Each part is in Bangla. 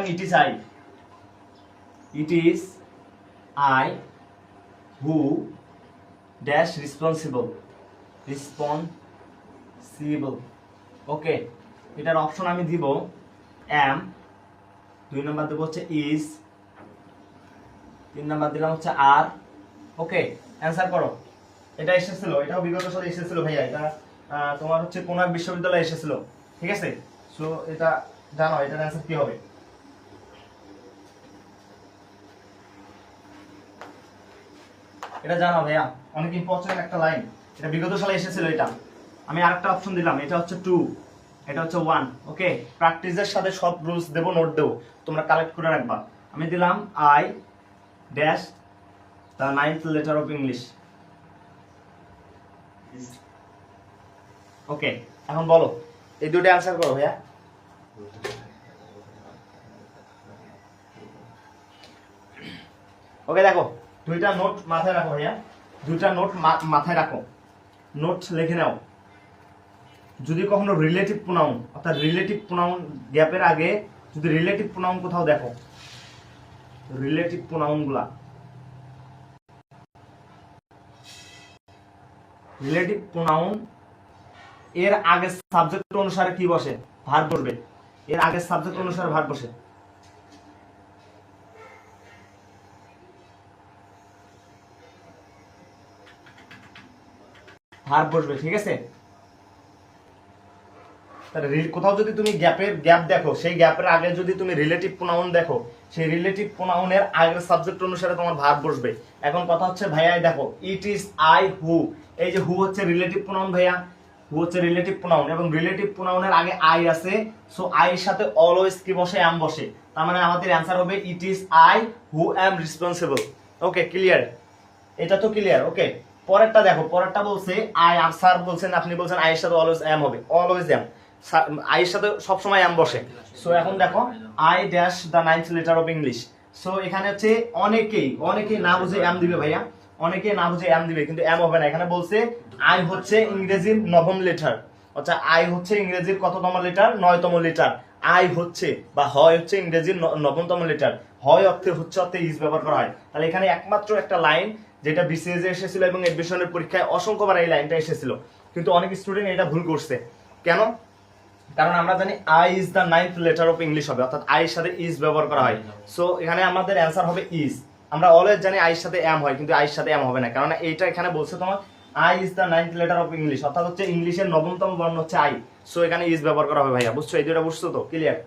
দিলাম it is I, it is I who dash responsible, responsible. Okay, এটার অপশন আমি দিব অ্যাম, 2 নাম্বার দেবো হচ্ছে ইজ, 3 নাম্বার দিলাম হচ্ছে আর। ওকে, অ্যান্সার করো। এটা এসেছিল, এটাও বিগত সালে এসেছিল ভাইয়া, এটা তোমার হচ্ছে কোন এক বিশ্ববিদ্যালয়ে এসেছিল, ঠিক আছে? সো এটা জানো, এটার অ্যান্সার কি হবে? এটা জানো ভাইয়া, অনেক ইম্পর্টেন্ট একটা লাইন, এটা বিগত সালে এসেছিল। এটা আমি আরেকটা অপশন দিলাম, এটা হচ্ছে 2, এটা হচ্ছে 1। ওকে, প্র্যাকটিসের সাথে সব রুলস দেব, নোট দেবো, তোমরা কালেক্ট করে রাখবা। আমি দিলাম I dash the 9th letter of English. Okay, এখন বলো এই দুটো অ্যান্সার করো ভাইয়া। ওকে, দেখো দুইটা নোট মাথায় রাখো ভাইয়া, দুইটা নোট মাথায় রাখো, নোট লিখে নাও। যদি কখনো রিলেটিভ প্রোনাউন অর্থাৎ রিলেটিভ প্রোনাউন গ্যাপের আগে যদি রিলেটিভ প্রোনাউন কোথাও দেখো, রিলেটিভ প্রোনাউন গুলা, রিলেটিভ প্রোনাউন এর আগে সাবজেক্ট অনুসারে কি বসে? ভার্ব বসবে। এর আগে সাবজেক্ট অনুসারে ভার্ব বসে। ভার্ব বসবে, ঠিক আছে? কোথাও যদি তুমি গ্যাপ দেখো, সেই গ্যাপের আগে যদি তুমি রিলেটিভ প্রোনাউন দেখো, সেই রিলেটিভ প্রোনাউনের আগের সাবজেক্ট অনুসারে তোমার ভার্ব বসবে। এখন কথা হচ্ছে ভাইয়া, দেখো ইট ইজ আই হু, এই যে হু হচ্ছে রিলেটিভ প্রোনাউন ভাইয়া, হু হচ্ছে রিলেটিভ প্রোনাউন এবং রিলেটিভ প্রোনাউনের আগে আই আছে, সো আই এর সাথে অলওয়েজ কি বসে? অ্যাম বসে। তার মানে আমাদের অ্যানসার হবে ইট is I who am responsible. Okay, clear? এটা তো ক্লিয়ার। ওকে, পরেরটা দেখো, পরেরটা বলছে আই, আর স্যার বলছেন, আপনি বলছেন আই এর সাথে অলওয়েজ অ্যাম হবে, অলওয়েজ অ্যাম, আই এর সাথে সবসময় অ্যাম বসে। সো এখন দেখো I dash the 9th letter of English. So এখানে হচ্ছে অনেকেই না বুঝে অ্যাম দিবে ভাইয়া, অনেকে না বুঝে অ্যাম দিবে, কিন্তু অ্যাম হবে না। এখানে বলছে আই হচ্ছে ইংরেজির 9ম লেটার, আচ্ছা আই হচ্ছে ইংরেজির কততম লেটার? 9তম লেটার। আই হচ্ছে বা হয় হচ্ছে ইংরেজির 9তম লেটার, হয় অর্থে ইজ ব্যবহার করা হয়। তাহলে এখানে একমাত্র একটা লাইন যেটা বিসিএস এ এসেছিল এবং এডমিশনের পরীক্ষায় অসংখ্যবার এই লাইনটা এসেছিল, কিন্তু অনেক স্টুডেন্ট এটা ভুল করছে। কেন? কারণ আমরা জানি I is the 9th letter of English হবে, অর্থাৎ আই এর সাথে ইজ ব্যবহার করা হয়। সো এখানে আমাদের অ্যান্সার হবে ইজ। আমরা অলওয়েজ জানি আই এর সাথে অ্যাম হয়, কিন্তু আই এর সাথে অ্যাম হবে না, কারণ এইটা এখানে বলছে তোমার I is the 9th letter of English, অর্থাৎ হচ্ছে ইংলিশের 9তম বর্ণ হচ্ছে আই। সো এখানে ইজ ব্যবহার করা হবে ভাইয়া, বুঝছো? এই দুটো বুঝছো তো? ক্লিয়ার?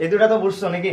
এই দুটো তো বুঝছো নাকি?